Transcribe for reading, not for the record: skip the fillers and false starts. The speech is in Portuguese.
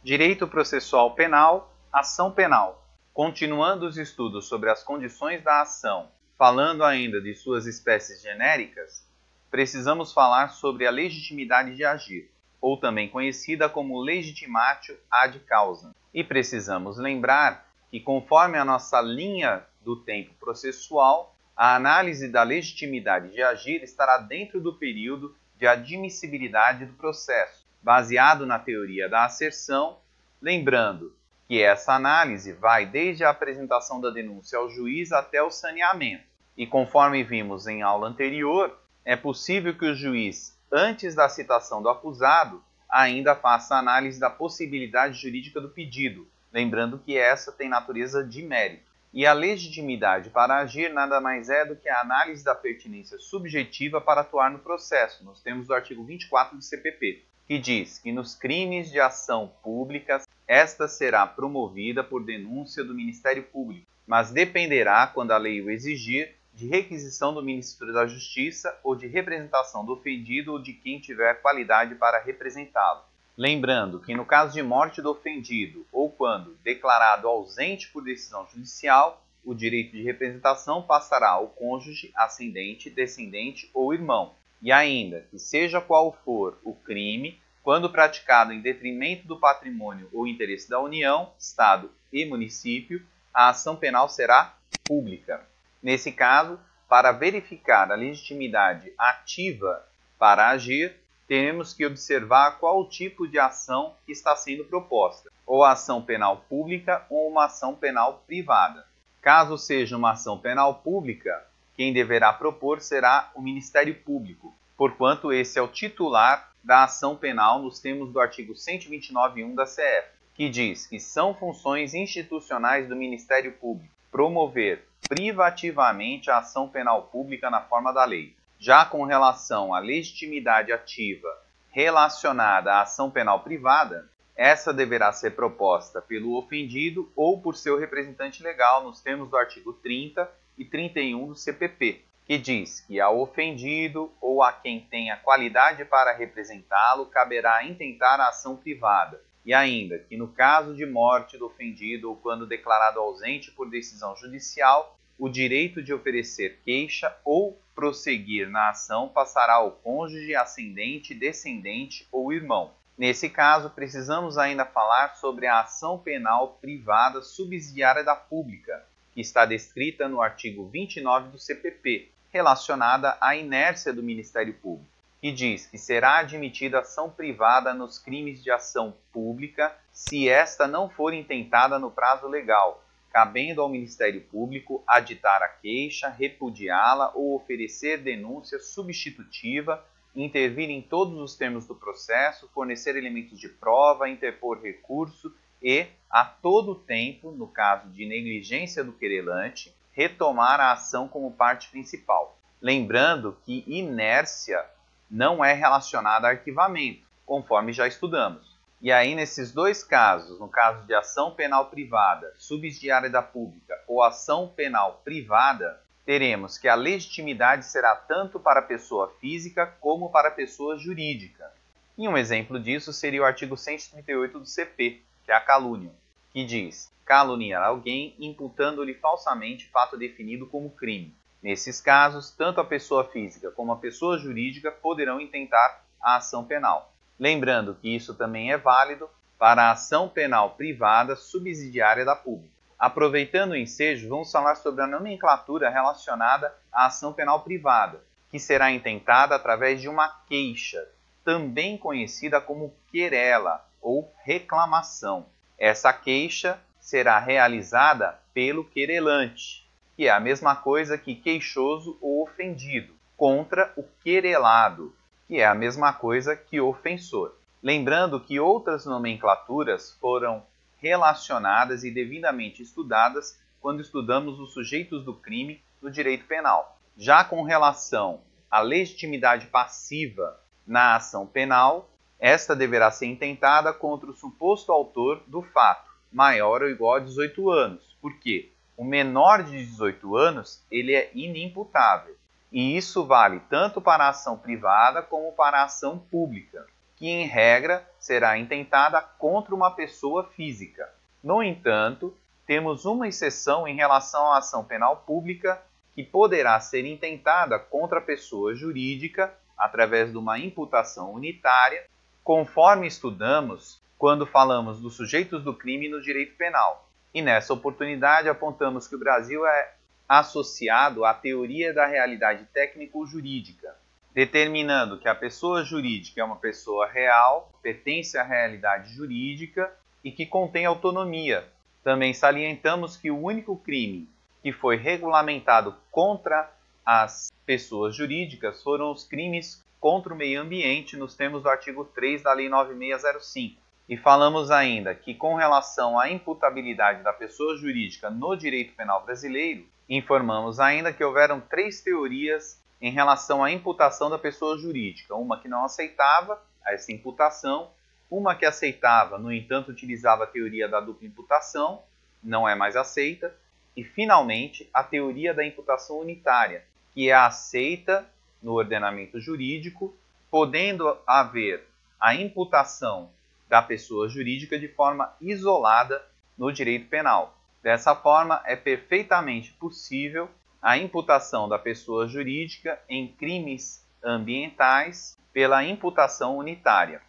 Direito processual penal, ação penal. Continuando os estudos sobre as condições da ação, falando ainda de suas espécies genéricas, precisamos falar sobre a legitimidade de agir, ou também conhecida como legitimatio ad causam. E precisamos lembrar que, conforme a nossa linha do tempo processual, a análise da legitimidade de agir estará dentro do período de admissibilidade do processo, baseado na teoria da asserção, lembrando que essa análise vai desde a apresentação da denúncia ao juiz até o saneamento. E conforme vimos em aula anterior, é possível que o juiz, antes da citação do acusado, ainda faça a análise da possibilidade jurídica do pedido, lembrando que essa tem natureza de mérito. E a legitimidade para agir nada mais é do que a análise da pertinência subjetiva para atuar no processo, nos termos do artigo 24 do CPP, que diz que nos crimes de ação pública, esta será promovida por denúncia do Ministério Público, mas dependerá, quando a lei o exigir, de requisição do Ministro da Justiça ou de representação do ofendido ou de quem tiver qualidade para representá-lo. Lembrando que no caso de morte do ofendido ou quando declarado ausente por decisão judicial, o direito de representação passará ao cônjuge, ascendente, descendente ou irmão. E ainda que seja qual for o crime, quando praticado em detrimento do patrimônio ou interesse da União, Estado e município, a ação penal será pública. Nesse caso, para verificar a legitimidade ativa para agir, temos que observar qual o tipo de ação que está sendo proposta, ou a ação penal pública ou uma ação penal privada. Caso seja uma ação penal pública, quem deverá propor será o Ministério Público, porquanto esse é o titular da ação penal nos termos do artigo 129.1 da CF, que diz que são funções institucionais do Ministério Público promover privativamente a ação penal pública na forma da lei. Já com relação à legitimidade ativa relacionada à ação penal privada, essa deverá ser proposta pelo ofendido ou por seu representante legal nos termos do artigo 30 e 31 do CPP, que diz que ao ofendido ou a quem tenha qualidade para representá-lo caberá intentar a ação privada, e ainda que no caso de morte do ofendido ou quando declarado ausente por decisão judicial, o direito de oferecer queixa ou prosseguir na ação passará ao cônjuge, ascendente, descendente ou irmão. Nesse caso, precisamos ainda falar sobre a ação penal privada subsidiária da pública, que está descrita no artigo 29 do CPP, relacionada à inércia do Ministério Público, que diz que será admitida ação privada nos crimes de ação pública se esta não for intentada no prazo legal, cabendo ao Ministério Público aditar a queixa, repudiá-la ou oferecer denúncia substitutiva, intervir em todos os termos do processo, fornecer elementos de prova, interpor recurso e, a todo tempo, no caso de negligência do querelante, retomar a ação como parte principal. Lembrando que inércia não é relacionada a arquivamento, conforme já estudamos. E aí, nesses dois casos, no caso de ação penal privada, subsidiária da pública ou ação penal privada, teremos que a legitimidade será tanto para a pessoa física como para a pessoa jurídica. E um exemplo disso seria o artigo 138 do CP, que é a calúnia, que diz: caluniar alguém imputando-lhe falsamente fato definido como crime. Nesses casos, tanto a pessoa física como a pessoa jurídica poderão intentar a ação penal. Lembrando que isso também é válido para a ação penal privada subsidiária da pública. Aproveitando o ensejo, vamos falar sobre a nomenclatura relacionada à ação penal privada, que será intentada através de uma queixa, também conhecida como querela ou reclamação. Essa queixa será realizada pelo querelante, que é a mesma coisa que queixoso ou ofendido, contra o querelado, que é a mesma coisa que ofensor. Lembrando que outras nomenclaturas foram relacionadas e devidamente estudadas quando estudamos os sujeitos do crime no direito penal. Já com relação à legitimidade passiva na ação penal, esta deverá ser intentada contra o suposto autor do fato, maior ou igual a 18 anos, porque o menor de 18 anos ele é inimputável. E isso vale tanto para a ação privada como para a ação pública, que em regra será intentada contra uma pessoa física. No entanto, temos uma exceção em relação à ação penal pública que poderá ser intentada contra a pessoa jurídica através de uma imputação unitária, conforme estudamos quando falamos dos sujeitos do crime no direito penal. E nessa oportunidade apontamos que o Brasil é associado à teoria da realidade técnico-jurídica, determinando que a pessoa jurídica é uma pessoa real, pertence à realidade jurídica e que contém autonomia. Também salientamos que o único crime que foi regulamentado contra as pessoas jurídicas foram os crimes contra o meio ambiente nos termos do artigo 3 da Lei 9605. E falamos ainda que, com relação à imputabilidade da pessoa jurídica no direito penal brasileiro, informamos ainda que houveram 3 teorias em relação à imputação da pessoa jurídica. Uma que não aceitava essa imputação, uma que aceitava, no entanto, utilizava a teoria da dupla imputação, não é mais aceita, e, finalmente, a teoria da imputação unitária, que é aceita no ordenamento jurídico, podendo haver a imputação da pessoa jurídica de forma isolada no direito penal. Dessa forma, é perfeitamente possível a imputação da pessoa jurídica em crimes ambientais pela imputação unitária.